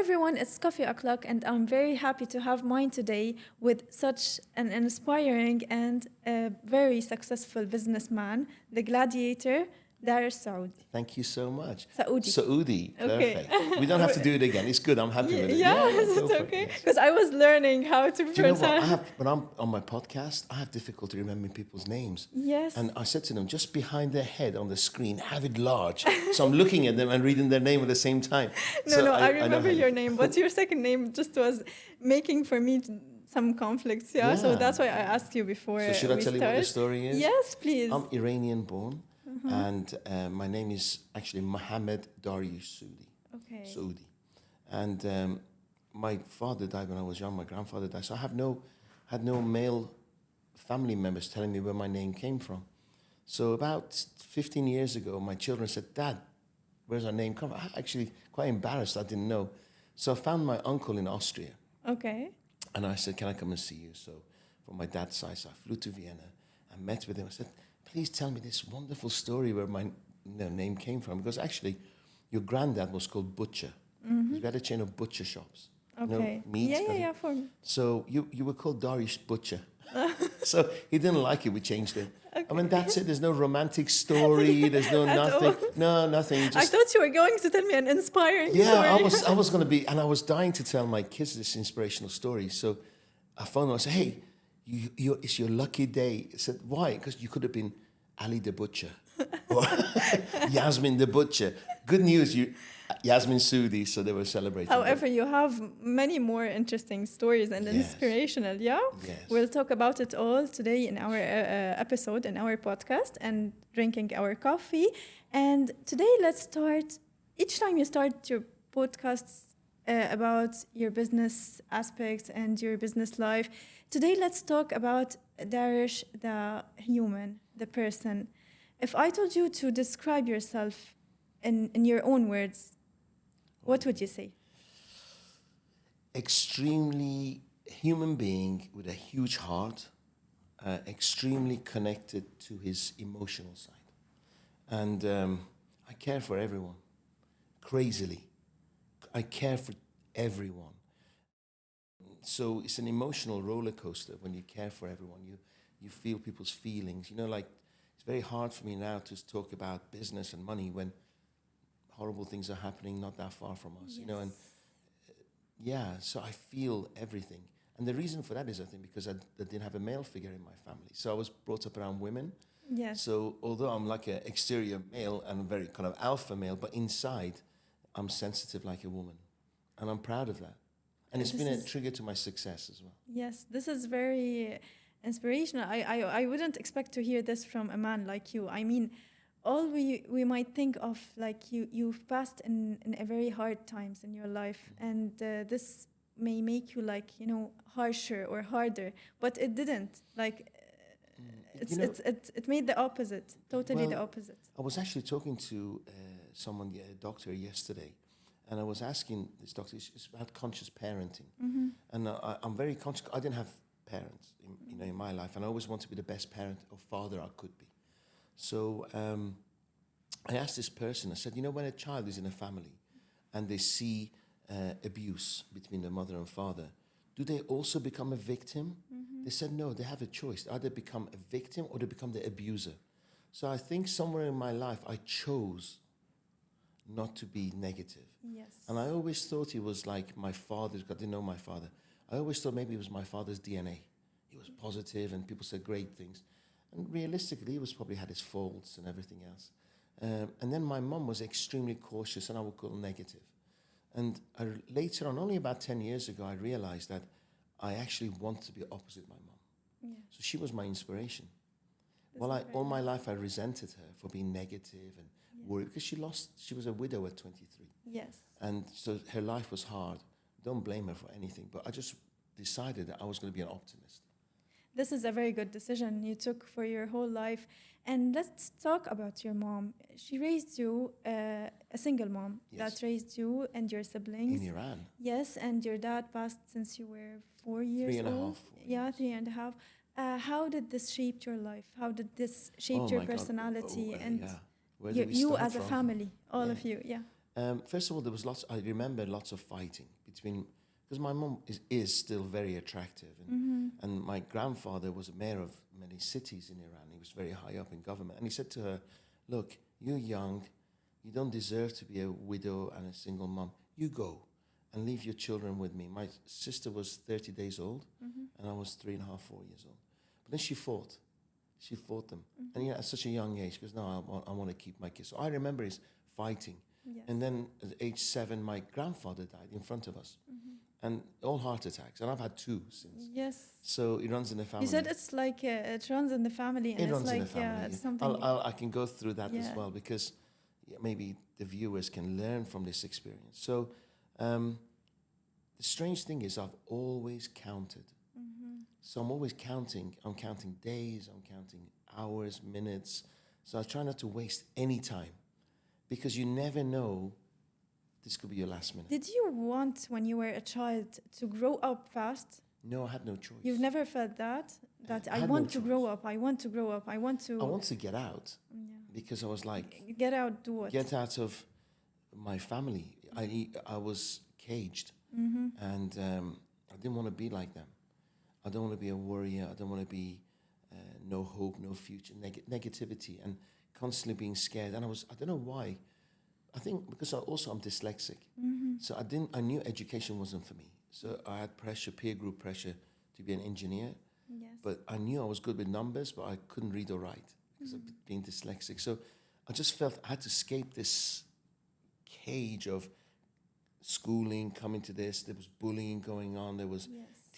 everyone, it's Coffee O'Clock, and I'm very happy to have mine today with such an inspiring and very successful businessman, the gladiator, Dariush Saudi. Thank you so much. Saudi. Okay. Perfect. We don't have to do it again. It's good. I'm happy with it. Yeah, is go it for okay? it, yes. Because I was learning how to Do you know what? pronounce. When I'm on my podcast, I have difficulty remembering people's names. Yes. And I said to them, just behind their head on the screen, have it large. So I'm looking at them and reading their name at the same time. No, I know remember how your name, but your second name just was making for me some conflicts. Yeah, so Yeah. that's why I asked you before. So should I tell you what the story is? Yes, please. I'm Iranian born, and my name is actually Mohammed Dariush Soudi. Okay. Soudi. And my father died when I was young. My grandfather died. So I had no male family members telling me where my name came from. So about 15 years ago, my children said, "Dad, where's our name come from?" I'm actually quite embarrassed. I didn't know. So I found my uncle in Austria. Okay. And I said, "Can I come and see you?" So from my dad's side, so I flew to Vienna and met with him. I said, "Please tell me this wonderful story where my name came from." Because actually, your granddad was called Butcher. We had a chain of butcher shops. Okay. Meat. Yeah, for me. So you were called Dariush Butcher. So he didn't like it. We changed it. Okay. I mean, that's it. There's no romantic story. There's no nothing. all. No, nothing. I Just, thought you were going to tell me an inspiring story. yeah, I was going to be, and I was dying to tell my kids this inspirational story. So I phoned them. I said, "Hey, it's your lucky day." I said, "Why?" Because you could have been Ali the Butcher or Yasmin the Butcher. Good news, Yasmin Soudi. So they were celebrating. However, you have many more interesting stories and Yes. inspirational, yeah? Yes. We'll talk about it all today in our episode, in our podcast, and drinking our coffee. And today, let's start. Each time you start your podcasts about your business aspects and your business life, today let's talk about Dariush, the human, the person. If I told you to describe yourself in your own words, what would you say? Extremely human being with a huge heart, extremely connected to his emotional side. And I care for everyone, crazily. I care for everyone. So it's an emotional roller coaster when you care for everyone. You feel people's feelings. You know, like, it's very hard for me now to talk about business and money when horrible things are happening not that far from us, you know, and so I feel everything. And the reason for that is, I think, because I didn't have a male figure in my family. So I was brought up around women. Yes. So although I'm like an exterior male and very kind of alpha male, but inside I'm sensitive like a woman. And I'm proud of that. And it's been a trigger to my success as well. Yes, this is very inspirational. I wouldn't expect to hear this from a man like you. I mean, all we might think of, like, you've passed in a very hard times in your life, and this may make you, like, you know, harsher or harder, but it didn't. Like, it made the opposite, totally the opposite. I was actually talking to someone, a doctor, yesterday, and I was asking this doctor, it's about conscious parenting. And I'm very conscious. I didn't have parents in my life, and I always want to be the best parent or father I could be. So I asked this person, I said, you know, when a child is in a family and they see abuse between the mother and father, do they also become a victim? They said, no, they have a choice. They either become a victim or they become the abuser. So I think somewhere in my life, I chose not to be negative. Yes. And I always thought it was like my father's, I didn't know my father. I always thought maybe it was my father's DNA. He was positive and people said great things. And realistically, he was probably had his faults and everything else. And then my mum was extremely cautious, and I would call negative. And later on, only about 10 years ago, I realized that I actually want to be opposite my mum. Yeah. So she was my inspiration. All my life, I resented her for being negative and worried, because she was a widow at 23. Yes. And so her life was hard. Don't blame her for anything, but I just decided that I was going to be an optimist. This is a very good decision you took for your whole life. And let's talk about your mom. She raised you, a single mom, Yes. that raised you and your siblings. In Iran. Yes, and your dad passed since you were 4 years old. 3.5. 4 Yeah, years. 3.5. How did this shape your life? How did this shape Oh your my God. personality and yeah. Where do we you start as a from? family, all Yeah. of you? Yeah. First of all, there was I remember lots of fighting between, because my mum is still very attractive, and my grandfather was a mayor of many cities in Iran. He was very high up in government, and he said to her, "Look, you're young, you don't deserve to be a widow and a single mum. You go and leave your children with me." My sister was 30 days old, and I was 3.5, 4 years old. But then she fought. She fought them. And at such a young age, she goes, "No, I want to keep my kids." So I remember his fighting. Yes. And then at age 7, my grandfather died in front of us. And all heart attacks. And I've had 2 since. Yes. So it runs in the family. You said it's like it runs in the family, and It it's runs like in the family. it's something. I can go through that as Yeah. well, because maybe the viewers can learn from this experience. So the strange thing is I've always counted. So I'm always counting. I'm counting days, I'm counting hours, minutes. So I try not to waste any time, because you never know, this could be your last minute. Did you want, when you were a child, to grow up fast? No, I had no choice. You've never felt that? That I I had want no to grow up, I want to grow up, I want to... I want to get out, because I was like, Get out, do what? get out of my family. I was caged, and I didn't want to be like them. I don't want to be a worrier. I don't want to be no hope, no future, negativity, and constantly being scared. And I don't know why. I think because I'm dyslexic, so I knew education wasn't for me. So I had pressure, peer group pressure, to be an engineer. Yes. But I knew I was good with numbers, but I couldn't read or write because of being dyslexic. So I just felt I had to escape this cage of schooling, coming to this. There was bullying going on. There was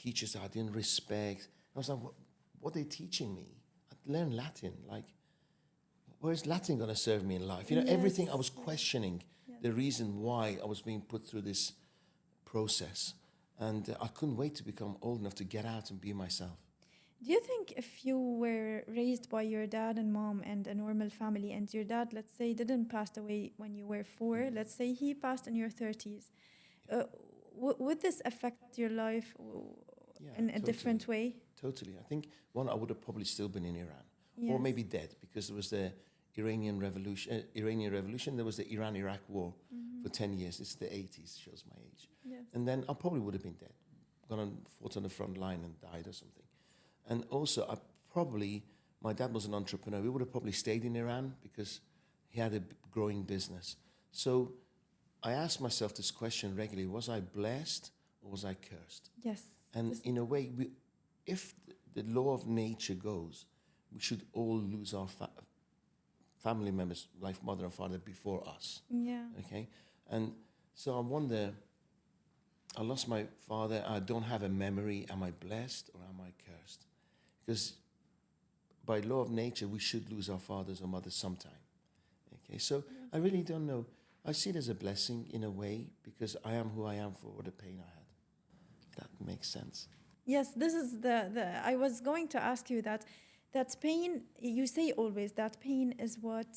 teachers that I didn't respect. I was like, what are they teaching me? I'd learn Latin. Like, where's Latin going to serve me in life? Everything I was questioning, the reason why I was being put through this process. And I couldn't wait to become old enough to get out and be myself. Do you think if you were raised by your dad and mom and a normal family, and your dad, let's say, didn't pass away when you were 4, let's say he passed in your 30s, would this affect your life in a different way? Totally. I think, one, I would have probably still been in Iran, Yes. or maybe dead, because there was the Iranian Revolution. There was the Iran-Iraq War for 10 years. This is the 80s, shows my age. Yes. And then I probably would have been dead, gone and fought on the front line and died or something. And also, my dad was an entrepreneur. We would have probably stayed in Iran because he had a growing business. So I asked myself this question regularly: was I blessed or was I cursed? Yes. And in a way, if the law of nature goes, we should all lose our family members, like mother and father, before us. Yeah. Okay? And so I wonder, I lost my father, I don't have a memory. Am I blessed or am I cursed? Because by law of nature, we should lose our fathers or mothers sometime. Okay, so I really don't know. I see it as a blessing in a way, because I am who I am for the pain I had. If that makes sense. Yes, this is I was going to ask you that pain, you say always that pain is what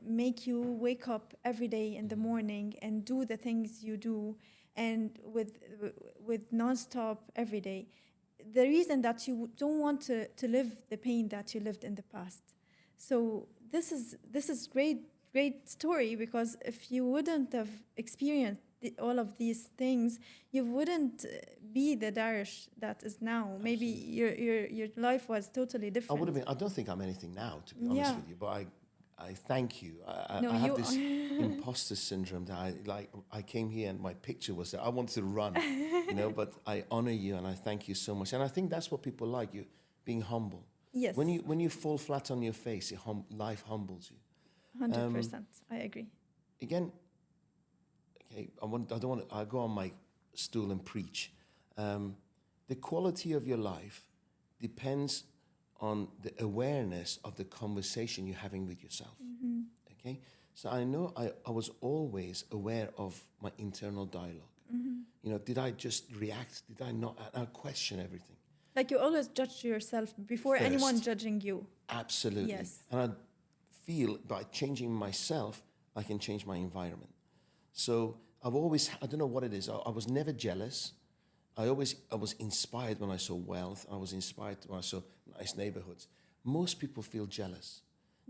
make you wake up every day in the morning and do the things you do, and with nonstop every day. The reason that you don't want to live the pain that you lived in the past. So this is great story, because if you wouldn't have experienced all of these things, you wouldn't be the Dariush that is now. Absolutely. Maybe your life was totally different. I would have been. I don't think I'm anything now, to be honest with you. But I thank you. I have this imposter syndrome that I came here and my picture was there. I wanted to run, but I honor you and I thank you so much. And I think that's what people like, you being humble. Yes. When you fall flat on your face, life humbles you. 100%. I agree. Again, okay, I go on my stool and preach. The quality of your life depends on the awareness of the conversation you're having with yourself. Okay? So I know I was always aware of my internal dialogue. Did I just react? Did I not? I question everything. Like you always judge yourself before First. anyone judging you. Absolutely. Yes. And I feel by changing myself, I can change my environment. So I don't know what it is. I was never jealous. I was inspired when I saw wealth. I was inspired when I saw nice neighborhoods. Most people feel jealous,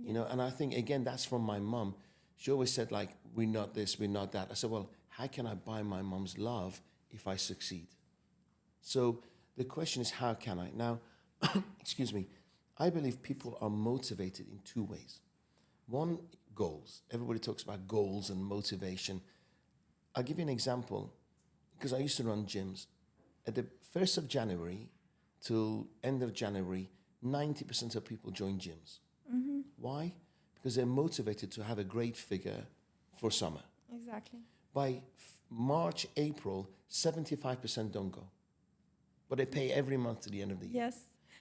and I think, again, that's from my mom. She always said, like, we're not this, we're not that. I said, well, how can I buy my mom's love if I succeed? So the question is, how can I? Now, excuse me, I believe people are motivated in two ways. One, goals. Everybody talks about goals and motivation. I'll give you an example, because I used to run gyms. At the 1st of January till end of January, 90% of people join gyms. Why? Because they're motivated to have a great figure for summer. Exactly. By March, April, 75% don't go. But they pay every month to the end of the year. Yes,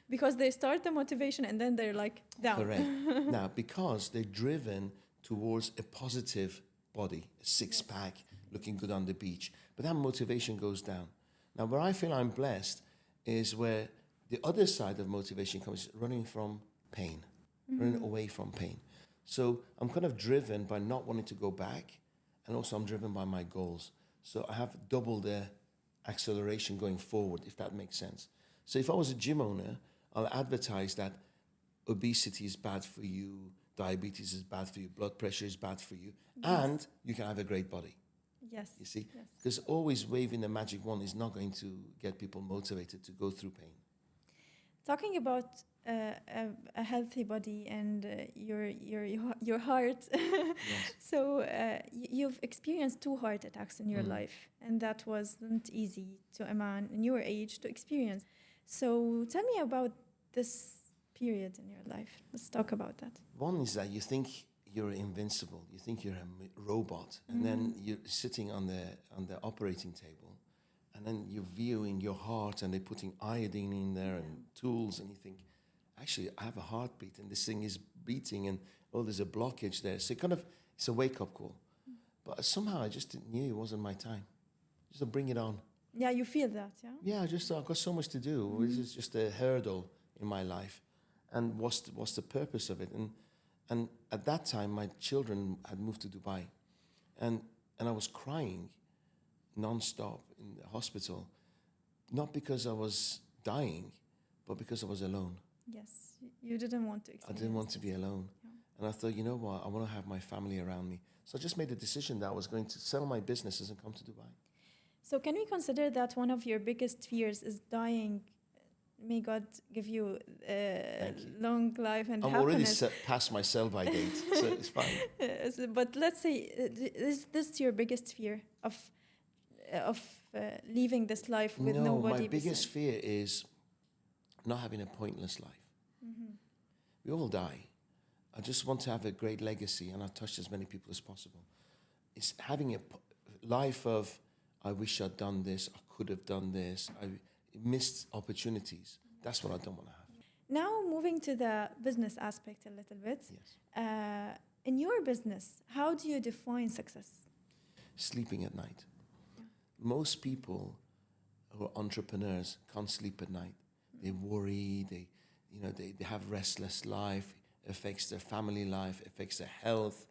because they start the motivation and then they're like down. Correct. Now, because they're driven towards a positive body, a six-pack, looking good on the beach. But that motivation goes down. Now, where I feel I'm blessed is where the other side of motivation comes running from pain, running away from pain. So I'm kind of driven by not wanting to go back, and also I'm driven by my goals. So I have double the acceleration going forward, if that makes sense. So if I was a gym owner, I'll advertise that obesity is bad for you, diabetes is bad for you, blood pressure is bad for you, and you can have a great body. Yes. You see? Yes. Because always waving the magic wand is not going to get people motivated to go through pain. Talking about a healthy body and your heart. Yes. So you've experienced 2 heart attacks in your life, and that wasn't easy to a man in your age to experience. So tell me about this period in your life. Let's talk about that. One is that you think you're invincible. You think you're a robot, and then you're sitting on the operating table, and then you're viewing your heart, and they're putting iodine in there and tools, and you think, actually, I have a heartbeat, and this thing is beating, and oh, there's a blockage there. So it's a wake-up call. But somehow I just knew it wasn't my time. Just to bring it on. Yeah, you feel that, yeah? Yeah, I just thought I've got so much to do. This is just a hurdle in my life. And what's the purpose of it? And at that time, my children had moved to Dubai. And I was crying non-stop in the hospital, not because I was dying, but because I was alone. Yes, you didn't want to I experience didn't want to be alone. Yeah. And I thought, you know what, I want to have my family around me. So I just made a decision that I was going to sell my businesses and come to Dubai. So can we consider that one of your biggest fears is dying? May God give you long life and I'm happiness. already past my sell-by date, so it's fine. But let's say, is this your biggest fear of leaving this life with No, nobody? my biggest beside? fear is not having a pointless life. We all die. I just want to have a great legacy, and I've touched as many people as possible. It's having a life of, I wish I'd done this, I could have done this, I missed opportunities. That's what I don't want to have. Now moving to the business aspect a little bit. Yes. In your business, how do you define success? Sleeping at night. Most people who are entrepreneurs can't sleep at night. They worry, they have restless life, it affects their family life, affects their health,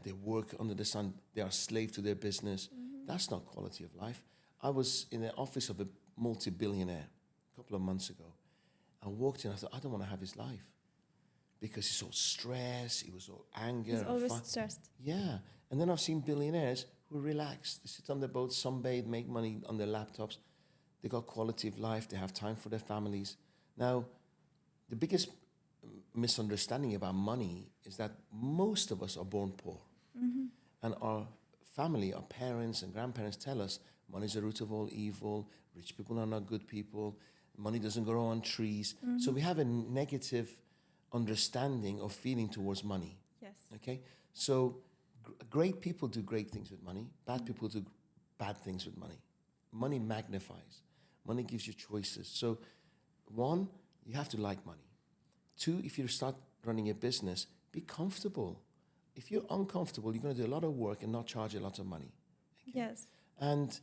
they work under the sun, they are slave to their business. That's not quality of life. I was in the office of a multi-billionaire a couple of months ago. I walked in, I thought, I don't want to have his life. Because he's all stressed, he was all anger. He's always stressed. Yeah. And then I've seen billionaires who are relaxed. They sit on their boats, sunbathe, make money on their laptops. They got quality of life, they have time for their families. Now, the biggest misunderstanding about money is that most of us are born poor. And our family, our parents and grandparents tell us money is the root of all evil, rich people are not good people, money doesn't grow on trees. So we have a negative understanding or feeling towards money. Yes. Okay? So great people do great things with money, bad people do bad things with money. Money magnifies. Money gives you choices. So one, you have to like money. Two, if you start running a business, be comfortable. If you're uncomfortable, you're going to do a lot of work and not charge a lot of money. Okay? Yes. And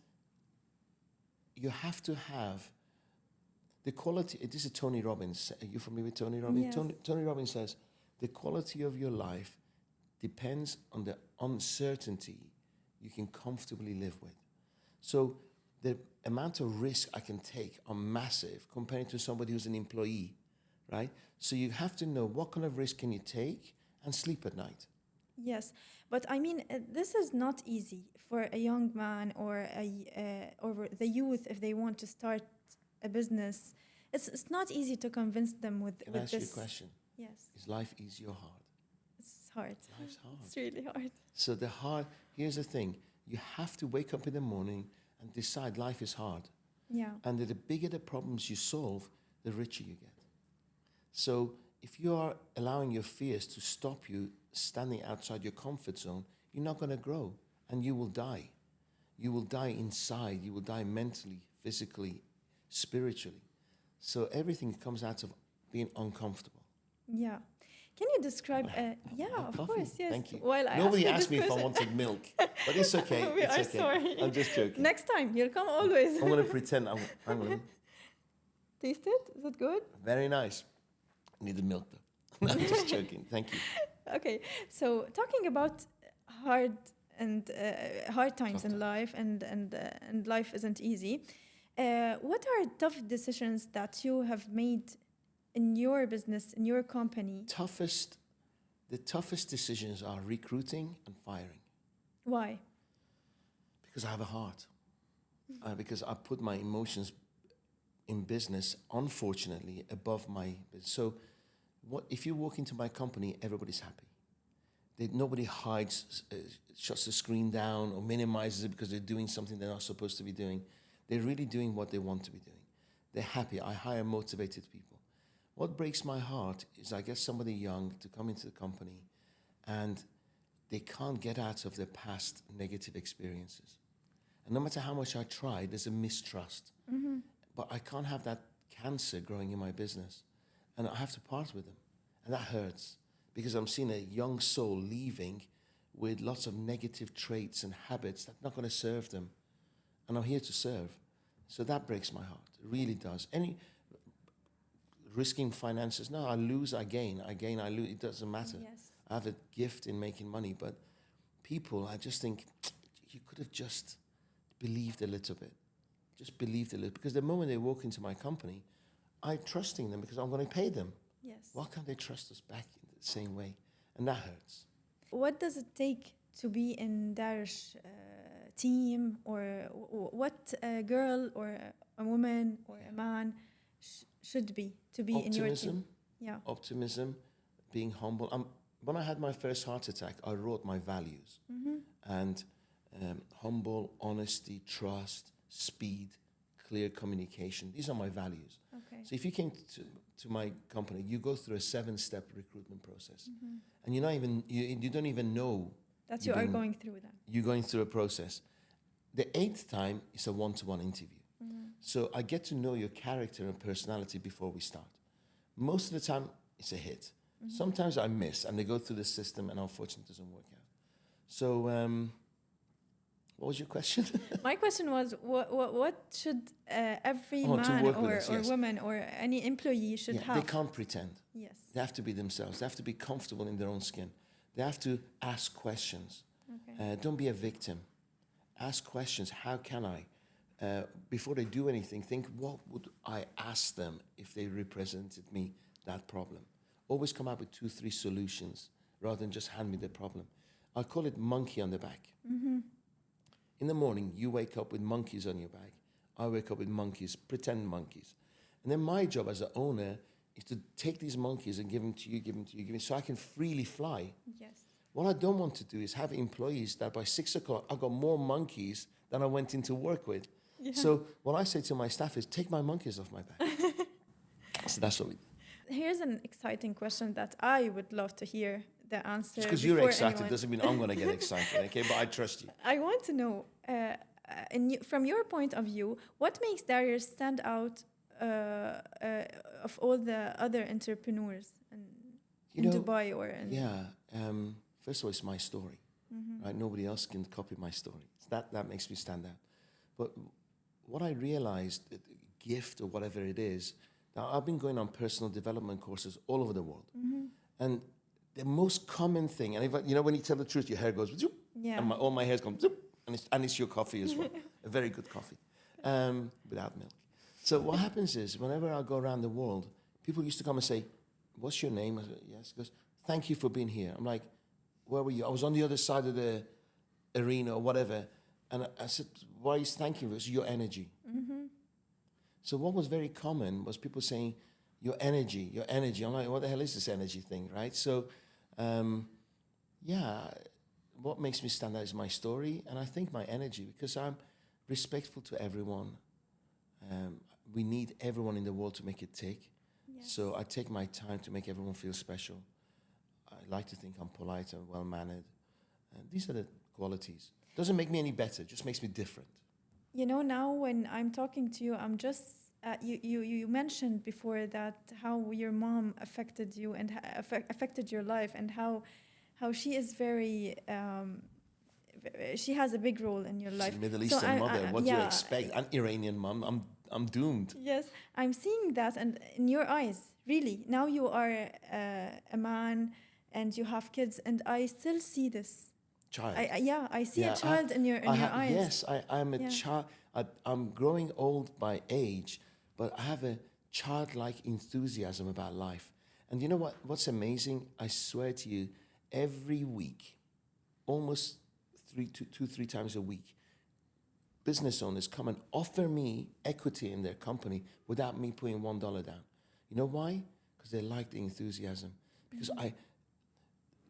you have to have the quality. This is Tony Robbins. Are you familiar with Tony Robbins? Yes. Tony Robbins says, the quality of your life depends on the uncertainty you can comfortably live with. So the amount of risk I can take are massive compared to somebody who's an employee, right? So you have to know what kind of risk can you take and sleep at night. Yes, but I mean, this is not easy for a young man or the youth if they want to start a business. It's not easy to convince them Can I with ask you a this. question? Yes, Is life easy or hard? it's hard. Life's hard. It's really hard. So here's the thing. You have to wake up in the morning and decide life is hard. Yeah. And the bigger the problems you solve, the richer you get. So if you are allowing your fears to stop you standing outside your comfort zone, you're not going to grow and you will die. You will die inside. You will die mentally, physically, spiritually. So everything comes out of being uncomfortable. Yeah. Can you describe? Yeah, of Coffee? course. Yes. Thank you. While I Nobody ask asked me you this if I question- wanted milk, but it's okay. We It's are okay. sorry. I'm just joking. Next time you'll come always. I'm going to pretend. Hang on. Taste it. Is it good? Very nice. Need the milk though. I'm just joking. Thank you. Okay. So talking about hard and hard times Tough in life, and life isn't easy. What are tough decisions that you have made in your business, in your company? The toughest decisions are recruiting and firing Why? because I have a heart. Because I put my emotions in business, unfortunately, above my business. So if you walk into my company, everybody's happy. Nobody hides, shuts the screen down or minimizes it because they're doing something they're not supposed to be doing. They're really doing what they want to be doing. They're happy. I hire motivated people. What breaks my heart is I get somebody young to come into the company and they can't get out of their past negative experiences. And no matter how much I try, there's a mistrust. Mm-hmm. But I can't have that cancer growing in my business. And I have to part with them. And that hurts because I'm seeing a young soul leaving with lots of negative traits and habits that's not going to serve them. And I'm here to serve. So that breaks my heart. It really does. Risking finances, no, I lose, I gain. I gain, I lose. It doesn't matter. Yes. I have a gift in making money. But people, I just think you could have just believed a little bit. Just believed a little. Because the moment they walk into my company, I'm trusting them because I'm going to pay them. Yes. Why can't they trust us back in the same way? And that hurts. What does it take to be in Dariush team, or what a girl or a woman or a man should be to be in your team? Yeah. Optimism, being humble. When I had my first heart attack, I wrote my values. Mm-hmm. And humble, honesty, trust, speed, clear communication. These are my values. Okay. So if you came to my company, you go through a 7-step recruitment process. Mm-hmm. And you don't even know that you are going through that. You're going through a process. The 8th time is a one-to-one interview. Mm-hmm. So I get to know your character and personality before we start. Most of the time, it's a hit. Mm-hmm. Sometimes I miss, and they go through the system, and unfortunately, it doesn't work out. So, what was your question? My question was, what should every man or woman or any employee should have? They can't pretend. Yes. They have to be themselves. They have to be comfortable in their own skin. They have to ask questions. Okay. Don't be a victim. Ask questions. How can I? Before they do anything, think, what would I ask them if they represented me that problem? Always come up with 2-3 solutions rather than just hand me the problem. I call it monkey on the back. Mm-hmm. In the morning, you wake up with monkeys on your back. I wake up with monkeys, pretend monkeys. And then my job as an owner is to take these monkeys and give them to you, so I can freely fly. Yes. What I don't want to do is have employees that by 6 o'clock, I've got more monkeys than I went into work with. Yeah. So what I say to my staff is, take my monkeys off my back. So that's what we do. Here's an exciting question that I would love to hear the answer. Just because you're excited doesn't mean I'm going to get excited, okay? But I trust you. I want to know, from your point of view, what makes Dariush stand out of all the other entrepreneurs in Dubai or in... Yeah. First of all, it's my story, mm-hmm. right? Nobody else can copy my story. So that makes me stand out. But what I realized, gift or whatever it is, now I've been going on personal development courses all over the world. Mm-hmm. And the most common thing, and when you tell the truth, your hair goes, zoop, yeah. And all my hair's gone, zoop, and it's your coffee as well. A very good coffee, without milk. So what happens is, whenever I go around the world, people used to come and say, what's your name? I said, yes. He goes, thank you for being here. I'm like, where were you? I was on the other side of the arena or whatever. And I said, why are you thanking me? It's your energy. So what was very common was people saying, your energy, your energy. I'm like, what the hell is this energy thing, right? So, yeah, what makes me stand out is my story, and I think my energy, because I'm respectful to everyone. We need everyone in the world to make it tick. Yes. So I take my time to make everyone feel special. I like to think I'm polite and well-mannered. And these are the qualities. Doesn't make me any better, just makes me different. You know, now when I'm talking to you, I'm just you mentioned before that how your mom affected you and affected your life, and how she is very she has a big role in your life. She's a Middle Eastern mother. What do you yeah, expect? An Iranian mom. I'm doomed. Yes, I'm seeing that, and in your eyes, really. Now you are a man, and you have kids, and I still see this. Child. I see a child in your eyes. Yes, I'm a child. I'm growing old by age, but I have a childlike enthusiasm about life. And you know what? What's amazing? I swear to you, every week, almost 3 times a week, business owners come and offer me equity in their company without me putting $1 down. You know why? Because they like the enthusiasm. Because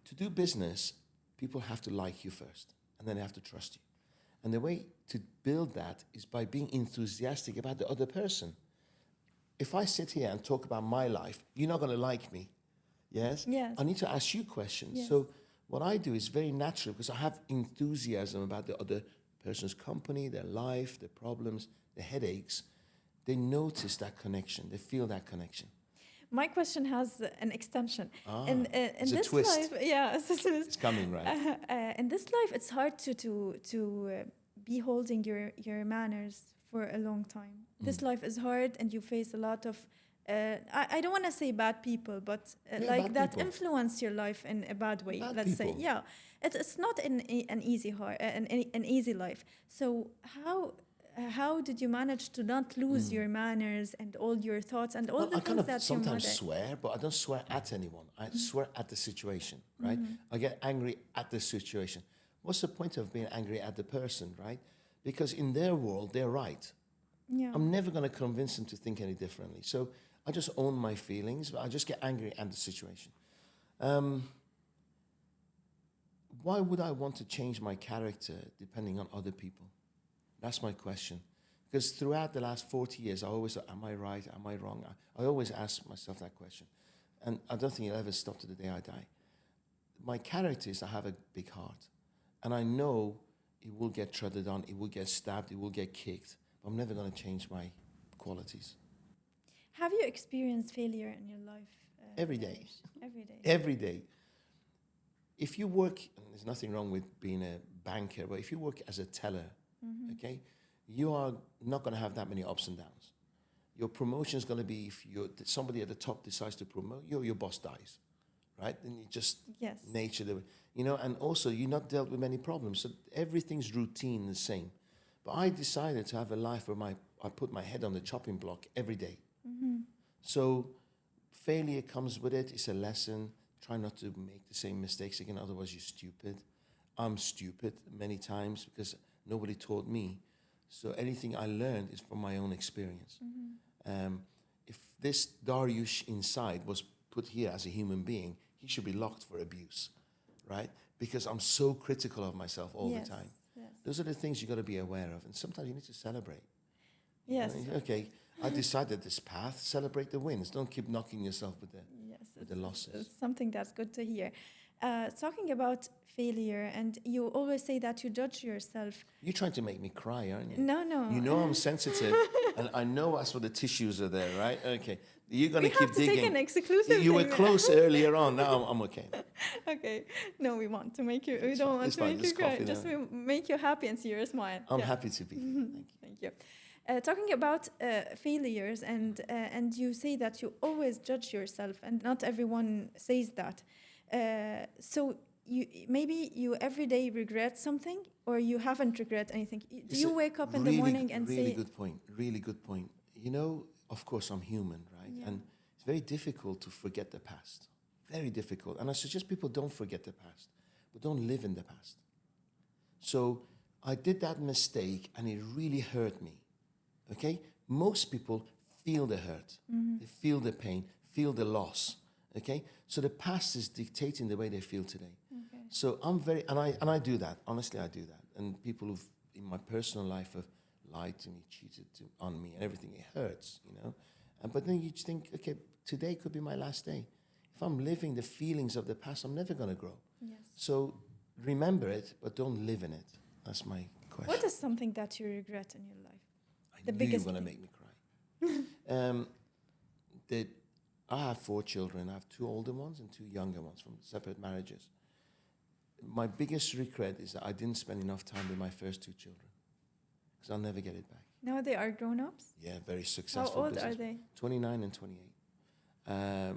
to do business, people have to like you first, and then they have to trust you. And the way to build that is by being enthusiastic about the other person. If I sit here and talk about my life, you're not going to like me. Yes? Yes. I need to ask you questions. Yes. So what I do is very natural because I have enthusiasm about the other person's company, their life, their problems, their headaches. They notice that connection. They feel that connection. My question has an extension. In it's this a twist. life, yeah, It's coming, right? in this life, it's hard to be holding your manners for a long time. This life is hard, and you face a lot of. I don't want to say bad people, but like that people. influence your life in a bad way. Bad let's people. say, yeah, it's not an easy life. So how did you manage to not lose your manners and all your thoughts and all the I things kind of that sometimes your mother... swear, but I don't swear at anyone. I swear at the situation, right? I get angry at the situation. What's the point of being angry at the person, right? Because in their world, they're right. Yeah. I'm never going to convince them to think any differently. So I just own my feelings, but I just get angry at the situation. Why would I want to change my character depending on other people? That's my question. Because throughout the last 40 years, I always thought, am I right? Am I wrong? I always ask myself that question. And I don't think it'll ever stop to the day I die. My character is I have a big heart. And I know it will get treaded on, it will get stabbed, it will get kicked. But I'm never going to change my qualities. Have you experienced failure in your life? Every day. Every day. Every day. If you work, and there's nothing wrong with being a banker, but if you work as a teller, okay, you are not going to have that many ups and downs. Your promotion is going to be if somebody at the top decides to promote you, your boss dies, right? And you just nature the, and also you're not dealt with many problems. So everything's routine, the same. But I decided to have a life where I put my head on the chopping block every day. So failure comes with it. It's a lesson. Try not to make the same mistakes again, otherwise you're stupid. I'm stupid many times because nobody taught me. So anything I learned is from my own experience. If this Dariush inside was put here as a human being, he should be locked for abuse, right? Because I'm so critical of myself all the time. Yes. Those are the things you got to be aware of. And sometimes you need to celebrate. Yes. Okay, I decided this path, celebrate the wins. Don't keep knocking yourself with the losses. It's something that's good to hear. Talking about failure, and you always say that you judge yourself. You're trying to make me cry, aren't you? No. You know I'm sensitive, and I know that's where the tissues are there, right? Okay. You're going to keep digging. Take an exclusive You were thing. close earlier on. Now I'm okay. Okay. No, we want to make you. We don't want to make you cry. Just make you happy and see your smile. I'm happy to be here. Thank you. Thank you. Talking about failures, and you say that you always judge yourself, and not everyone says that. So maybe you every day regret something, or you haven't regret anything. Do you wake up in the morning and say... Really good point. Really good point. Of course, I'm human, right? Yeah. And it's very difficult to forget the past. Very difficult. And I suggest people don't forget the past. but don't live in the past. So I did that mistake and it really hurt me. Okay? Most people feel the hurt. They feel the pain, feel the loss. Okay? So the past is dictating the way they feel today. Okay. So I'm very, and I do that. Honestly, I do that. And people who've, in my personal life, have lied to me, on me, and everything. It hurts, you know. But then you think, okay, today could be my last day. If I'm living the feelings of the past, I'm never going to grow. Yes. So remember it, but don't live in it. That's my question. What is something that you regret in your life? I knew you were going to make me cry. I have 4 children. I have 2 older ones and 2 younger ones from separate marriages. My biggest regret is that I didn't spend enough time with my first 2 children, because I'll never get it back. Now they are grown-ups? Yeah, very successful. How old business. are they? 29 and 28.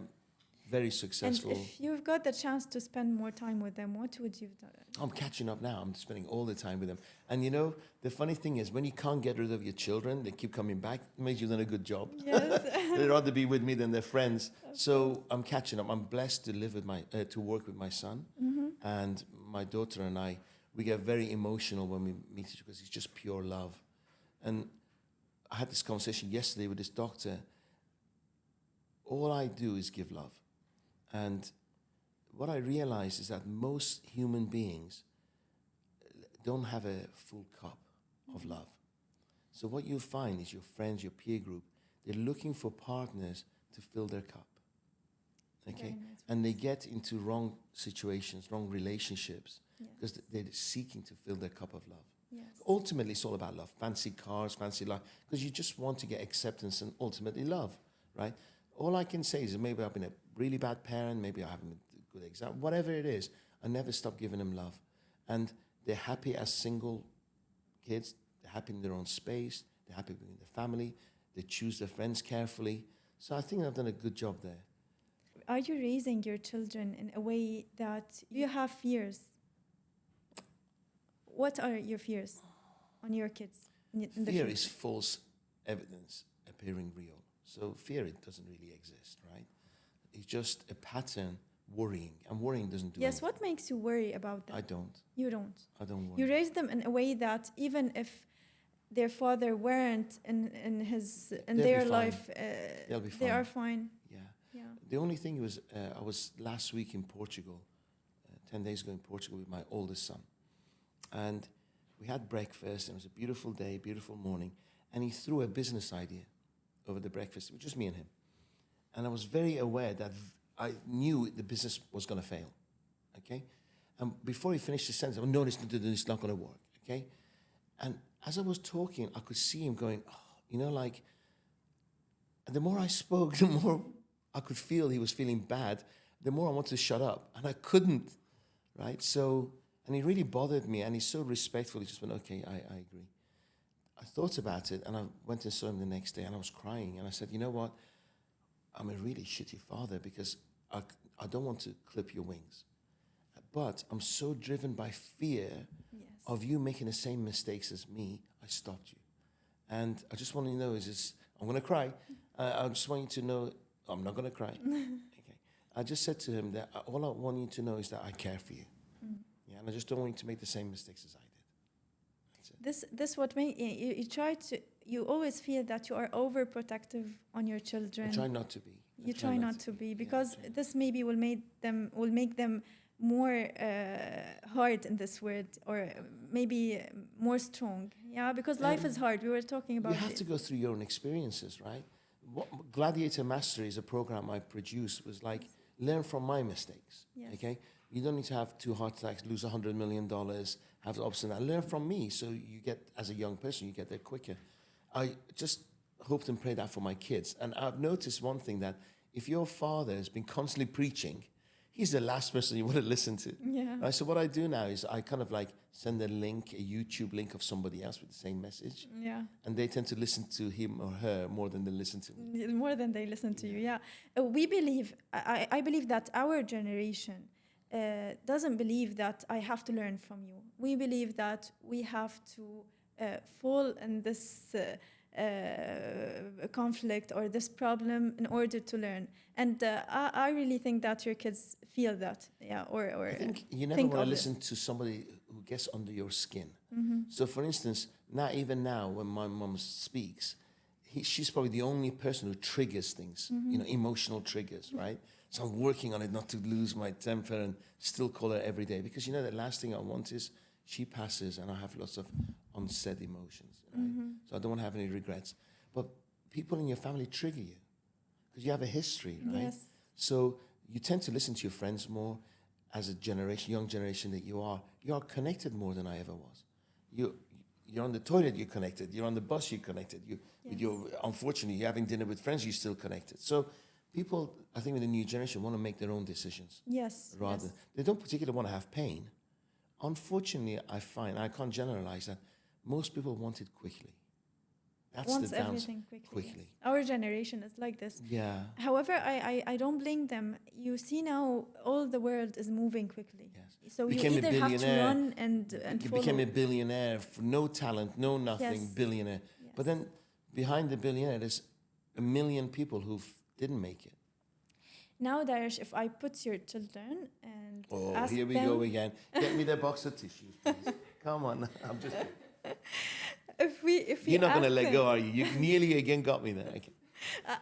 Very successful. And if you've got the chance to spend more time with them, what would you do? I'm catching up now. I'm spending all the time with them. And you know, the funny thing is, when you can't get rid of your children, they keep coming back. It means you've done a good job. Yes. They'd rather be with me than their friends. So I'm catching up. I'm blessed to live with to work with my son. And my daughter and I, we get very emotional when we meet each other because it's just pure love. And I had this conversation yesterday with this doctor. All I do is give love. And what I realize is that most human beings don't have a full cup of love. So what you find is your friends, your peer group, they're looking for partners to fill their cup. Okay? Nice. And they get into wrong situations, wrong relationships, because Yes. they're seeking to fill their cup of love. Yes. Ultimately, it's all about love. Fancy cars, fancy life, because you just want to get acceptance and ultimately love, right? All I can say is that maybe I've been a really bad parent, maybe I haven't been a good example, whatever it is, I never stop giving them love. And they're happy as single kids, they're happy in their own space, they're happy with their family, they choose their friends carefully. So I think I've done a good job there. Are you raising your children in a way that you have fears? What are your fears on your kids? In the Fear future? is false evidence appearing real. So fear, it doesn't really exist, right? It's just a pattern worrying, and worrying doesn't do Yes, anything. what makes you worry about them? I don't. You don't. I don't worry. You raise them in a way that even if their father weren't in They'll their be fine. life, They'll be they fine. are fine. Yeah. Yeah. The only thing was, I was last week in Portugal, 10 days ago in Portugal with my oldest son. And we had breakfast, and it was a beautiful day, beautiful morning, and he threw a business idea over the breakfast. It was just me and him. And I was very aware that I knew the business was going to fail, okay? And before he finished his sentence, I went, no, it's not going to work, okay? And as I was talking, I could see him going, oh, you know, like, and the more I spoke, the more I could feel he was feeling bad, the more I wanted to shut up, and I couldn't, right? So, and he really bothered me, and he's so respectful, he just went, okay, I agree. I thought about it, and I went and saw him the next day, and I was crying, and I said, you know what? I'm a really shitty father because I don't want to clip your wings. But I'm so driven by fear Yes. of you making the same mistakes as me, I stopped you. And I just want you to know I'm going to cry. I just want you to know, I'm not going to cry. Okay. I just said to him that all I want you to know is that I care for you. Yeah, and I just don't want you to make the same mistakes as I did. That's it. This what make you try to. You always feel that you are overprotective on your children. I try not to be. You try not to be, because Yeah, this maybe will make them more hard in this world, or maybe more strong. Yeah, because life is hard. We were talking about You have it. to go through your own experiences, right? Gladiator Mastery is a program I produced, was like, learn from my mistakes, Yes. okay? You don't need to have 2 heart attacks, lose $100 million, have the ups and downs. Learn from me, so you get, as a young person, you get there quicker. I just hoped and prayed that for my kids. And I've noticed one thing, that if your father has been constantly preaching, he's the last person you want to listen to. Yeah. Right? So what I do now is I kind of like send a link, a YouTube link of somebody else with the same message. Yeah. And they tend to listen to him or her more than they listen to me. More than they listen to you. Yeah. We believe. I believe that our generation doesn't believe that I have to learn from you. We believe that we have to fall in this conflict or this problem in order to learn. And I really think that your kids feel that, yeah, or I think you never think want of to this. listen to somebody who gets under your skin. Mm-hmm. So, for instance, even now when my mum speaks, she's probably the only person who triggers things, Mm-hmm. emotional triggers, right? So I'm working on it not to lose my temper and still call her every day, because the last thing I want is she passes and I have lots of unsaid emotions, right? Mm-hmm. So I don't want to have any regrets. But people in your family trigger you because you have a history, right? Yes. So you tend to listen to your friends more. As a young generation that you are connected more than I ever was. You're on the toilet, you're connected. You're on the bus, you're connected. Unfortunately, you're having dinner with friends, you're still connected. So people, I think with the new generation, want to make their own decisions. Yes. Rather, yes. they don't particularly want to have pain. Unfortunately, I find, I can't generalize that, most people want it quickly. That's Wants the downside. everything quickly. Yes. Our generation is like this. Yeah. However, I don't blame them. You see now, all the world is moving quickly. Yes. So Became you a either have to billionaire. run and You follow. became a billionaire for no talent, no nothing, Yes. billionaire. Yes. But then behind the billionaire, there's a million people who didn't make it. Now, Dariush, if I put your children and Oh, ask here we them, go again. Get me the box of tissues, please. Come on, I'm just. if we You're not going to ask let them- go, are you? You nearly again got me there. Okay.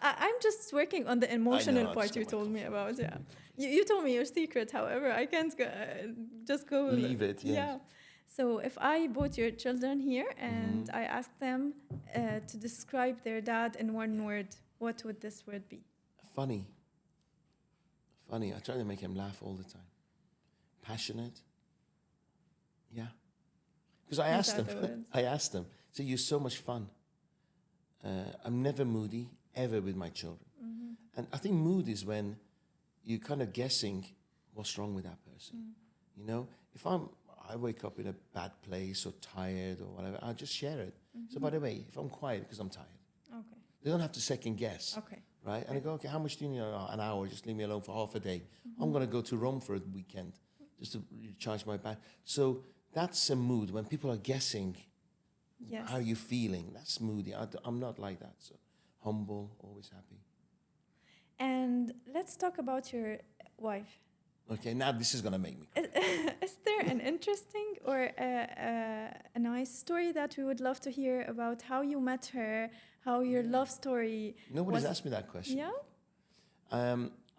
I'm just working on the emotional I part just you got my told me coffee. about. Yeah, you told me your secret. However, I can't go, just go Leave it, yes. Yeah. So if I brought your children here and Mm-hmm. I asked them to describe their dad in one word, what would this word be? Funny. I try to make him laugh all the time. Passionate. Yeah. Because I These asked are the them. words. I asked them. So you're so much fun. I'm never moody, ever with my children. Mm-hmm. And I think mood is when you're kind of guessing what's wrong with that person. If I wake up in a bad place or tired or whatever, I'll just share it. So by the way, if I'm quiet because I'm tired, Okay. they don't have to second guess. Okay. Right? And I go, okay, how much do you need? An hour, just leave me alone for half a day. I'm going to go to Rome for a weekend just to recharge my battery. So that's a mood when people are guessing Yes. how are you feeling. That's moody. I'm not like that. So humble, always happy. And let's talk about your wife. Okay, now this is going to make me cry. Is there an interesting or a nice story that we would love to hear about how you met her, how your love story Nobody's was? asked me that question. Yeah?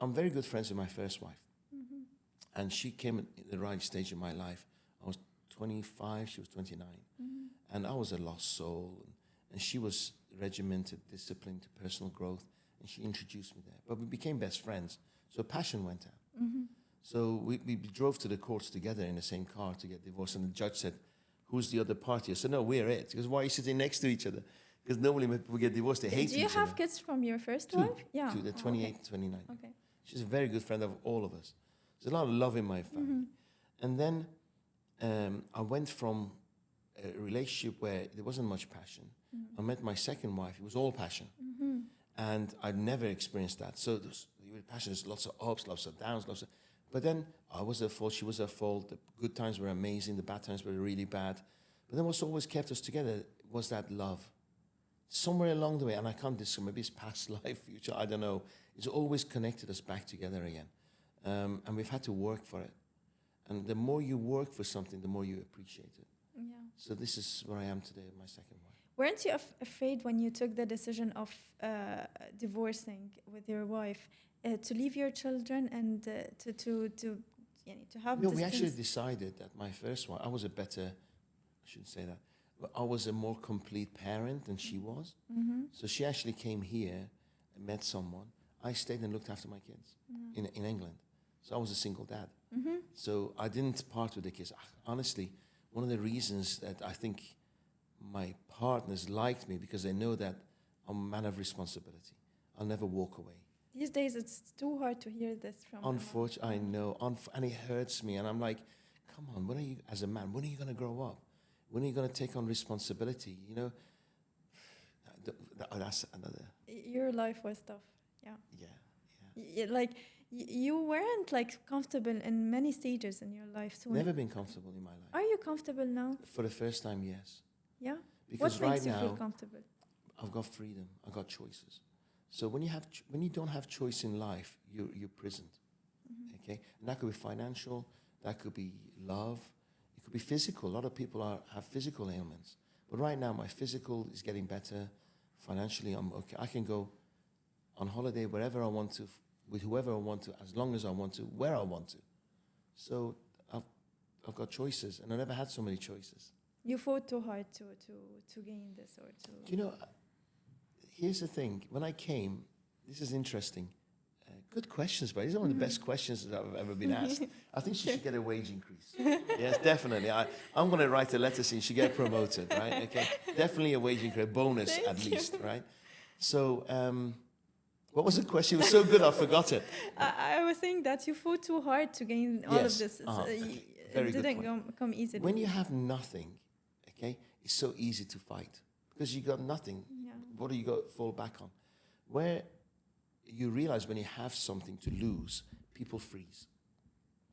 I'm very good friends with my first wife. And she came at the right stage in my life. I was 25, she was 29. And I was a lost soul. And she was regimented, disciplined, personal growth. And she introduced me there. But we became best friends. So passion went out. So we drove to the courts together in the same car to get divorced. And the judge said, who's the other party? I said, no, we're it. Because why are you sitting next to each other? Because normally when people get divorced, they hate each other. Do you have kids from your first Two. wife? Yeah. Two, they're Oh, 28 okay. and 29. Okay. She's a very good friend of all of us. There's a lot of love in my family. And then I went from a relationship where there wasn't much passion. I met my second wife. It was all passion. And I'd never experienced that. So with passion, there's lots of ups, lots of downs, But then I was at fault, she was at fault. The good times were amazing, the bad times were really bad. But then what's always kept us together was that love. Somewhere along the way, and I can't describe, maybe it's past life, future, I don't know. It's always connected us back together again. And we've had to work for it. And the more you work for something, the more you appreciate it. Yeah. So this is where I am today with my second wife. Weren't you afraid when you took the decision of divorcing with your wife to leave your children and to have No, we distance? actually decided that my first one, I was a better, I shouldn't say that, but I was a more complete parent than she was. So she actually came here and met someone. I stayed and looked after my kids in England. So I was a single dad. So I didn't part with the kids. Honestly, one of the reasons that I think my partners liked me because they know that I'm a man of responsibility. I'll never walk away. These days, it's too hard to hear this from. Unfortunately, I know, and it hurts me. And I'm like, come on, when are you, as a man, when are you going to grow up? When are you going to take on responsibility? You know, that's another. Your life was tough. Yeah. Yeah. Like you weren't like comfortable in many stages in your life. So Never been comfortable in my life. Are you comfortable now? For the first time, yes. Yeah. Because What makes right you feel now, comfortable? I've got freedom. I've got choices. So when you don't have choice in life, you're prisoned. Okay, and that could be financial. That could be love. It could be physical. A lot of people have physical ailments. But right now, my physical is getting better. Financially, I'm okay. I can go on holiday wherever I want to, with whoever I want to, as long as I want to, where I want to. So I've got choices, and I never had so many choices. You fought too hard to gain this or to... Do you know, here's the thing. When I came, this is interesting. Good questions, but these are one of the best questions that I've ever been asked. I think she should get a wage increase. Yes, definitely. I'm going to write a letter saying she get promoted, right? Okay, definitely a wage increase, a bonus at least, right? So, what was the question? It was so good, I forgot it. I was saying that you fought too hard to gain all of this. Okay. Very it good didn't point. come easily. When you have nothing, okay, it's so easy to fight because you got nothing. Yeah. What do you got to fall back on? Where you realize when you have something to lose, people freeze.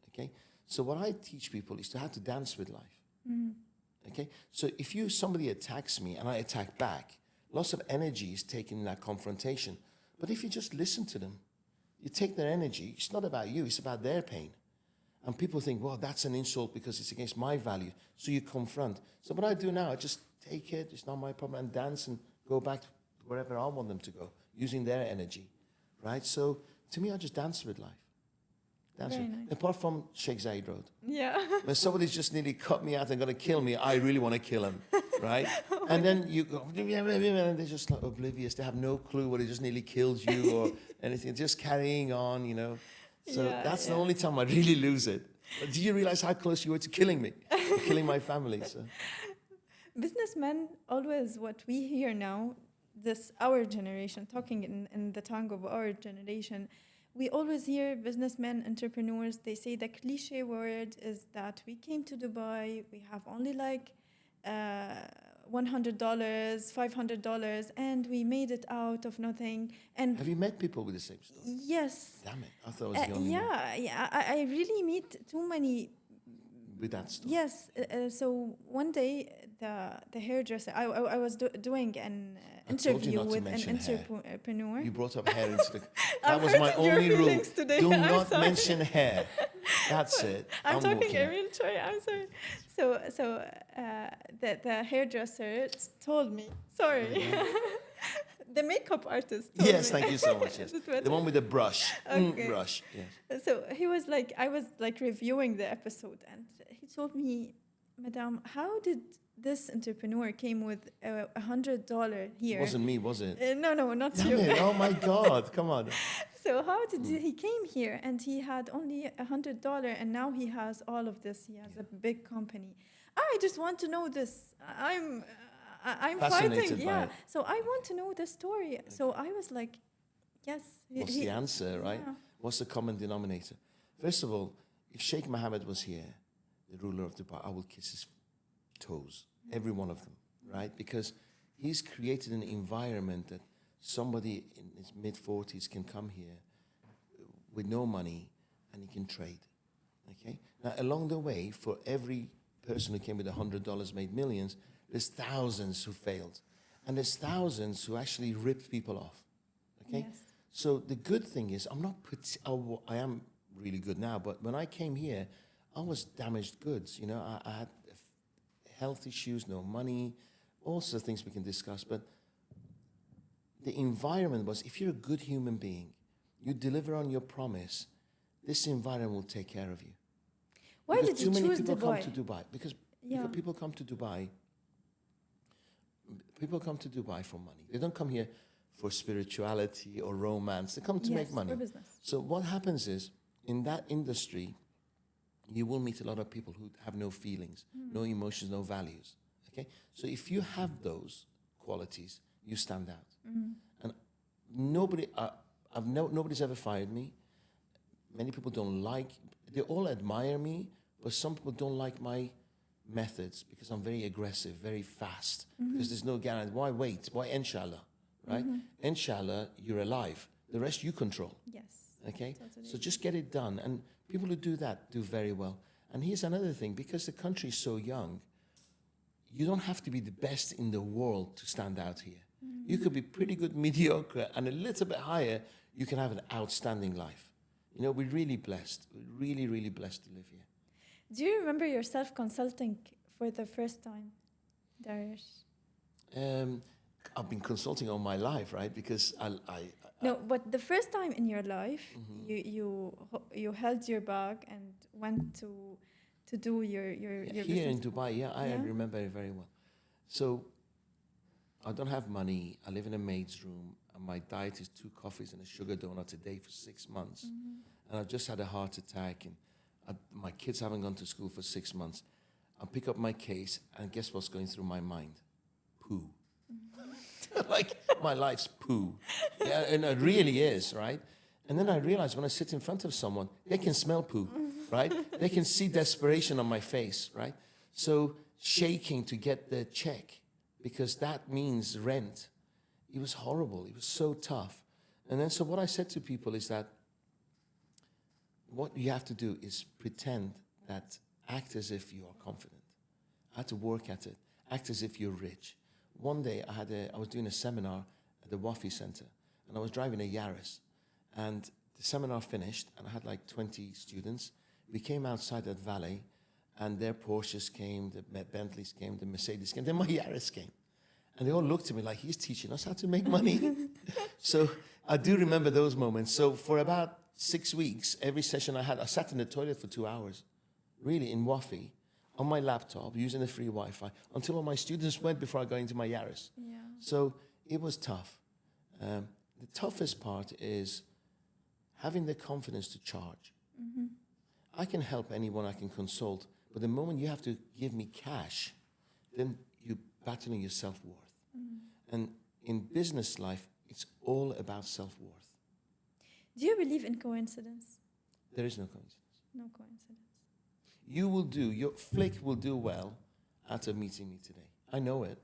Okay? So what I teach people is to how to dance with life. Okay? So if somebody attacks me and I attack back, lots of energy is taken in that confrontation. But if you just listen to them, you take their energy, it's not about you, it's about their pain. And people think, well, that's an insult because it's against my value. So you confront. So what I do now, I just take it, it's not my problem, and dance and go back to wherever I want them to go, using their energy. Right? So to me, I just dance with life. Very nice. Apart from Sheikh Zayed Road. Yeah. When somebody's just nearly cut me out and going to kill me, I really want to kill him. Right? And then you go, and they're just like oblivious. They have no clue what it just nearly killed you or anything. Just carrying on, you know. So that's the only time I really lose it. But do you realize how close you were to killing me? Or killing my family? So. Businessmen, always what we hear now, our generation, talking in the tongue of our generation, we always hear businessmen, entrepreneurs, they say the cliche word is that we came to Dubai, we have only like $100, $500, and we made it out of nothing. And have you met people with the same story? Yes. Damn it, I thought it was the only one. Yeah, I really meet too many with that story. Yes. So one day, the hairdresser, I was doing an interview with an entrepreneur. You brought up hair into the... That was my only rule. Today. Do not mention hair. That's it. I'm talking a real story. I'm sorry. So the hairdresser told me, sorry. The makeup artist told yes, me. Thank you so much. Yes. The one with the brush. Okay. Brush, yes. So he was like, I was like reviewing the episode, and he told me, Madame, how did this entrepreneur came with $100 here? It wasn't me, was it? No, not Damn you. It. Oh my God, come on. So how did he came here and he had only $100 and now he has all of this. He has a big company. I just want to know this. I'm fascinated fighting. by Yeah. it. So I want to know the story. So I was like, yes. What's the answer, right? Yeah. What's the common denominator? First of all, if Sheikh Mohammed was here, the ruler of Dubai, I will kiss his toes, every one of them, right? Because he's created an environment that somebody in his mid-40s can come here with no money and he can trade, okay? Now, along the way, for every person who came with $100 made millions, there's thousands who failed. And there's thousands who actually ripped people off, okay? Yes. So the good thing is, I am really good now, but when I came here, I was damaged goods, you know? I had health issues, no money, all sorts of things we can discuss, but the environment was, if you're a good human being, you deliver on your promise, this environment will take care of you. Why because did you choose too many people Dubai? come to Dubai. Because people come to Dubai for money. They don't come here for spirituality or romance. They come to make money. For business. So what happens is, in that industry, you will meet a lot of people who have no feelings, no emotions, no values. Okay? So if you have those qualities, you stand out. And nobody's ever fired me. Many people they all admire me, but some people don't like my methods because I'm very aggressive, very fast, because there's no guarantee. Why wait? Why inshallah, right? Inshallah, you're alive. The rest you control. Yes. Okay? Totally. So just get it done. And people who do that do very well. And here's another thing, because the country is so young, you don't have to be the best in the world to stand out here. You could be pretty good mediocre, and a little bit higher, you can have an outstanding life. You know, we're really blessed. We're really, really blessed to live here. Do you remember yourself consulting for the first time, Dariush? I've been consulting all my life, right? Because No, but the first time in your life, you held your bag and went to do your here business. in Dubai, I remember it very well. So I don't have money. I live in a maid's room, and my diet is 2 coffees and a sugar donut a day for 6 months. And I've just had a heart attack, and my kids haven't gone to school for 6 months. I pick up my case, and guess what's going through my mind? Poo. Like, my life's poo. Yeah, and it really is, right? And then I realize when I sit in front of someone, they can smell poo, right? They can see desperation on my face, right? So shaking to get the check, because that means rent. It was horrible. It was so tough. And then so what I said to people is that what you have to do is pretend that, act as if you are confident. I had to work at it. Act as if you're rich. One day I was doing a seminar at the Wafi Center, and I was driving a Yaris, and the seminar finished, and I had like 20 students. We came outside that valley, and their Porsches came, the Bentleys came, the Mercedes came, then my Yaris came. And they all looked at me like, he's teaching us how to make money. So I do remember those moments. So for about 6 weeks, every session I sat in the toilet for 2 hours, really, in Wafi, on my laptop, using the free Wi-Fi, until all my students went before I got into my Yaris. Yeah. So it was tough. The toughest part is having the confidence to charge. I can help anyone I can consult, but the moment you have to give me cash, then you're battling your self-worth. And in business life, it's all about self-worth. Do you believe in coincidence? There is no coincidence. No coincidence. Your flick will do well out of meeting me today. I know it.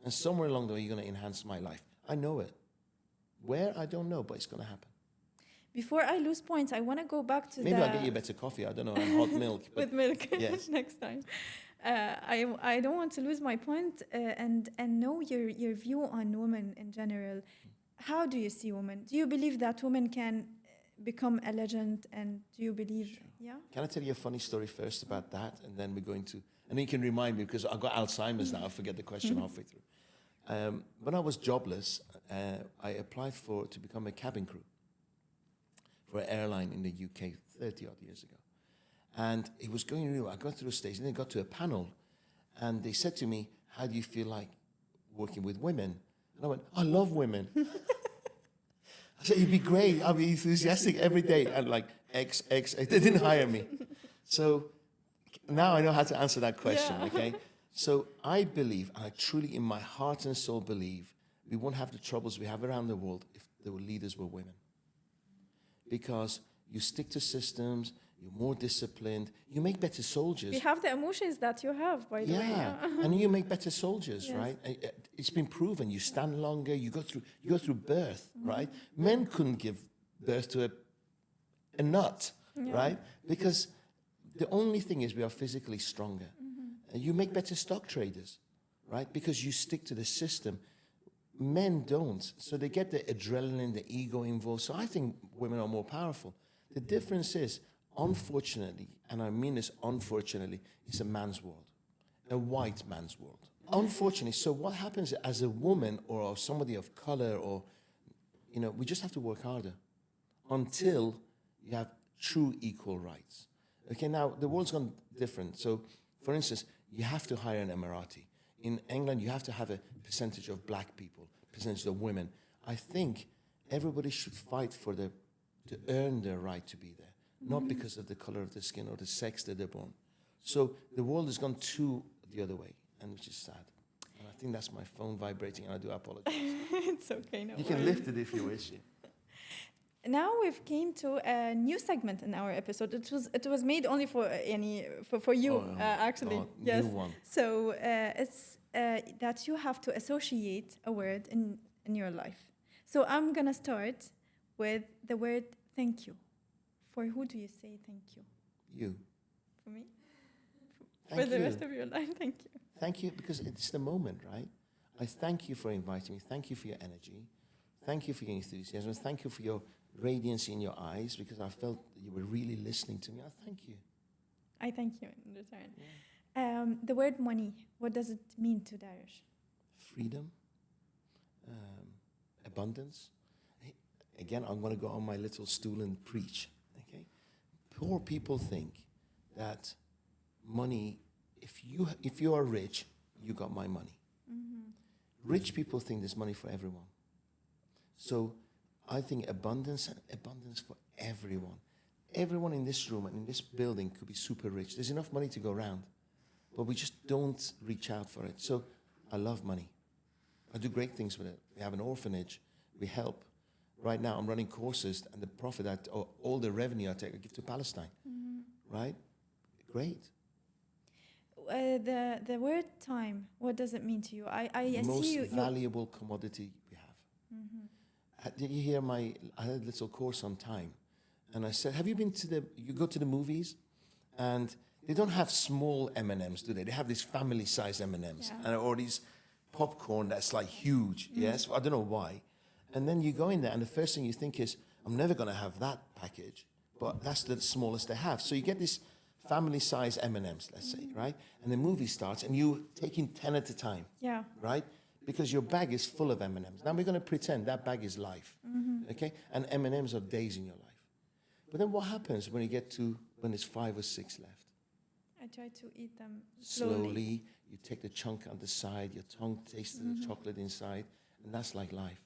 And somewhere along the way, you're going to enhance my life. I know it. Where? I don't know, but it's going to happen. Before I lose points, I want to go back to Maybe I'll get you better coffee. I don't know, and hot milk. with milk Yes. next time. I don't want to lose my point and know your view on women in general. How do you see women? Do you believe that women can become a legend? And do you believe? Sure. Yeah. Can I tell you a funny story first about that, and then we're going to, and then you can remind me, because I've got Alzheimer's now. I forget the question halfway through. When I was jobless, I applied to become a cabin crew for an airline in the UK 30 odd years ago. And it was going really well. I got through a stage, and then got to a panel, and they said to me, how do you feel like working with women? And I went, I love women. I said, it'd be great. I'll be enthusiastic every day. And like, they didn't hire me. So now I know how to answer that question, okay? So I believe, and I truly in my heart and soul believe, we won't have the troubles we have around the world if the leaders were women. Because you stick to systems, you're more disciplined, you make better soldiers. We have the emotions that you have, by the way. Yeah, and you make better soldiers, right? It's been proven. You stand longer. You go through birth, right? Men couldn't give birth to a nut, right? Because the only thing is we are physically stronger. And you make better stock traders, right? Because you stick to the system. Men don't, so they get the adrenaline, the ego involved. So I think women are more powerful. The difference is, unfortunately, and I mean this unfortunately, it's a man's world, a white man's world. Unfortunately, so what happens as a woman or somebody of color, or, we just have to work harder until you have true equal rights. Okay, now the world's gone different. So, for instance, you have to hire an Emirati. In England, you have to have a percentage of black people, percentage of women. I think everybody should fight to earn their right to be there, not because of the color of the skin or the sex that they're born. So the world has gone the other way, and which is sad. And I think that's my phone vibrating, and I do apologize. It's okay, no You can lift it if you wish. Now we've came to a new segment in our episode. It was made only for you, actually. God, yes. new one. So it's that you have to associate a word in your life. So I'm gonna start with the word thank you. For who do you say thank you? You. For me? Thank For the you. rest of your life, thank you. Thank you, because it's the moment, right? I thank you for inviting me. Thank you for your energy. Thank you for your enthusiasm. Thank you for your radiance in your eyes, because I felt that you were really listening to me. I thank you. I thank you in return. The word money, what does it mean to Dariush? Freedom, abundance. Again, I'm going to go on my little stool and preach. Okay, poor people think that money, if you are rich, you got my money. Rich people think there's money for everyone. So I think abundance for everyone. Everyone in this room and in this building could be super rich. There's enough money to go around, but we just don't reach out for it. So I love money. I do great things with it. We have an orphanage. We help. Right now, I'm running courses, and the profit, all the revenue I take, I give to Palestine. Right? Great. The word time, what does it mean to you? I Most see you. valuable commodity we have. Did you hear I had a little course on time, and I said, have you been you go to the movies, and they don't have small M&Ms, do they? They have these family-size M&Ms, Yeah. or these popcorn that's like huge, yes? I don't know why. And then you go in there, and the first thing you think is, I'm never going to have that package, but that's the smallest they have. So you get this family-size M&Ms, let's say, right? And the movie starts, and you taking 10 at a time, Yeah. right? Because your bag is full of M&Ms. Now we're going to pretend that bag is life, okay? And M&Ms are days in your life. But then what happens when there's 5 or 6 left? I try to eat them Slowly, you take the chunk on the side, your tongue tastes the chocolate inside, and that's like life.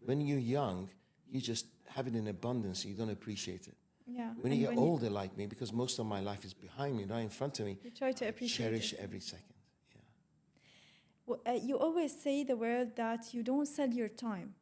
When you're young, you just have it in abundance, you don't appreciate it. Yeah. When you get older like me, because most of my life is behind me, not in front of me, You try to appreciate cherish it. every second. Yeah. Well, you always say the word that you don't sell your time.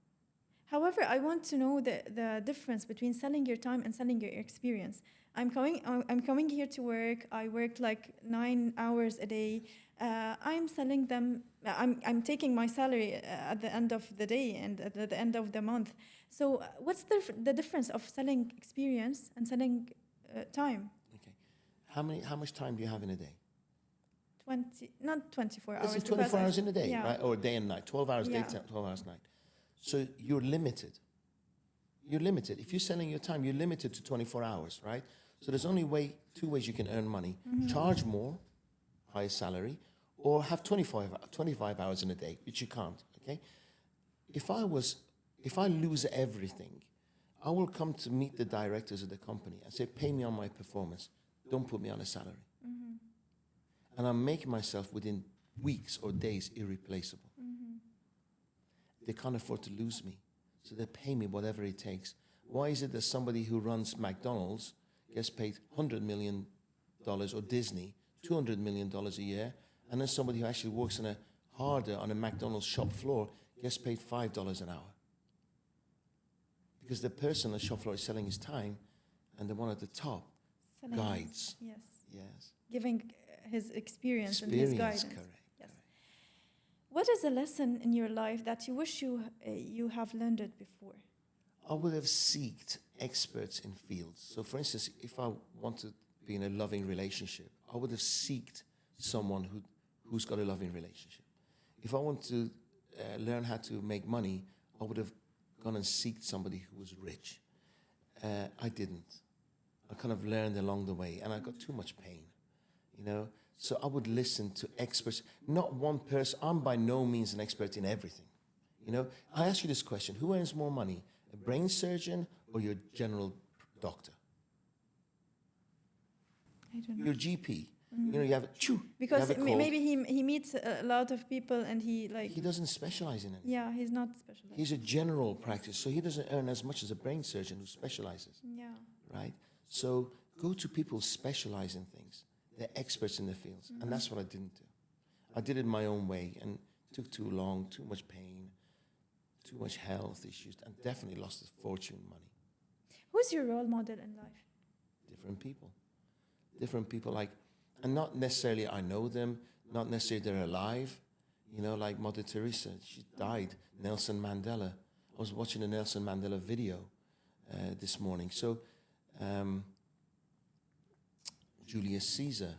However, I want to know the difference between selling your time and selling your experience. I'm coming here to work. I work like 9 hours a day. I'm selling them. I'm taking my salary at the end of the day and at the end of the month. So, what's the difference of selling experience and selling time? Okay. How much time do you have in a day? 20, not 24 hours. It's 24 because hours in a day, yeah. right? Or day and night. 12 hours Yeah. day, 12 hours night. So you're limited. You're limited. If you're selling your time, you're limited to 24 hours, right? So there's only two ways you can earn money. Charge more, higher salary, or have 25 hours in a day, which you can't, okay? If I lose everything, I will come to meet the directors of the company and say, pay me on my performance. Don't put me on a salary. And I'm making myself within weeks or days irreplaceable. They can't afford to lose me. So they pay me whatever it takes. Why is it that somebody who runs McDonald's gets paid $100 million, or Disney, $200 million a year, and then somebody who actually works on a McDonald's shop floor gets paid $5 an hour? Because the person on the shop floor is selling his time, and the one at the top Selling- guides. Yes. Yes. Giving his experience and his guidance. Correct. Yes. What is a lesson in your life that you wish you have learned it before? I would have sought experts in fields. So, for instance, if I want to be in a loving relationship, I would have sought someone who's got a loving relationship. If I want to learn how to make money, I would have gone and sought somebody who was rich. I didn't. I kind of learned along the way, and I got too much pain, you know. So I would listen to experts, not one person. I'm by no means an expert in everything, you know. I ask you this question: who earns more money, a brain surgeon or your general doctor? I don't know. Your GP. You know, you have Because you have a cold. maybe he meets a lot of people and he doesn't specialize in anything. yeah, he's not specialized. He's a general practice, so he doesn't earn as much as a brain surgeon who specializes, Yeah. right? So go to people who specialize in things. They're experts in their fields, and that's what I didn't do. I did it my own way, and it took too long, too much pain, too much health issues, and definitely lost a fortune, money. Who's your role model in life? Different people, like, and not necessarily I know them, not necessarily they're alive, you know, like Mother Teresa, she died. Nelson Mandela, I was watching a Nelson Mandela video this morning. So Julius Caesar,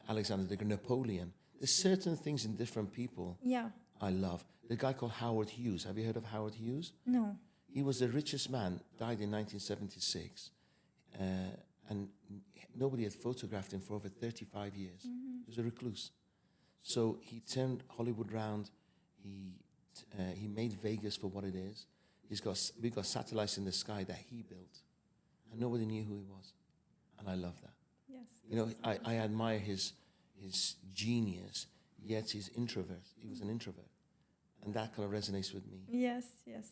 Alexander the Great, Napoleon. There's certain things in different people Yeah. I love. The guy called Howard Hughes. Have you heard of Howard Hughes? No. He was the richest man, died in 1976. And nobody had photographed him for over 35 years. He was a recluse. So he turned Hollywood round. He made Vegas for what it is. We got satellites in the sky that he built. And nobody knew who he was. And I love that. Yes. You know, I admire his genius, yet he's introvert. He was an introvert. And that kind of resonates with me. Yes, yes.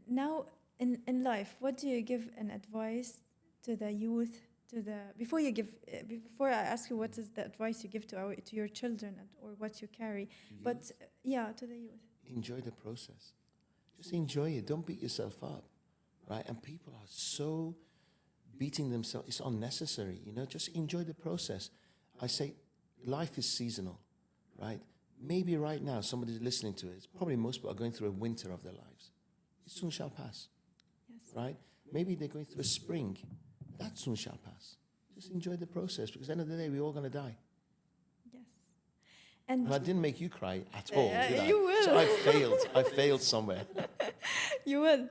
Now, in life, what do you give an advice to the youth? Before I ask you what is the advice you give to your children or what you carry, to the youth. Enjoy the process. Just enjoy it. Don't beat yourself up, right? And people are so beating themselves. It's unnecessary, you know. Just enjoy the process. I say, life is seasonal, right? Maybe right now somebody's listening to it. Probably most people are going through a winter of their lives. It soon shall pass. Yes. Right? Maybe they're going through a spring. That soon shall pass. Just enjoy the process, because at the end of the day, we're all going to die. Yes. And I didn't make you cry at all, did I? You will. So I failed somewhere. You will.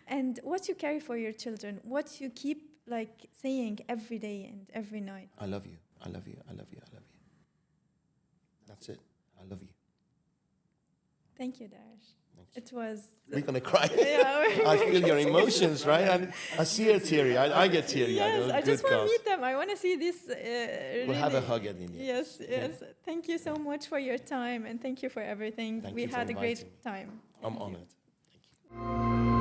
And what you carry for your children, what you keep like saying every day and every night. I love you. I love you. I love you. I love you. That's it. I love you. Thank you, Dariush. Thanks. It was... We're going to cry. Yeah, I feel your emotions, right? And I see her teary. I get teary. Yes, I just want to meet them. I want to see this. We'll have a hug at the end. Yes, yes. Yeah. Thank you so much for your time and thank you for everything. We had a great time. I'm honored. Thank you.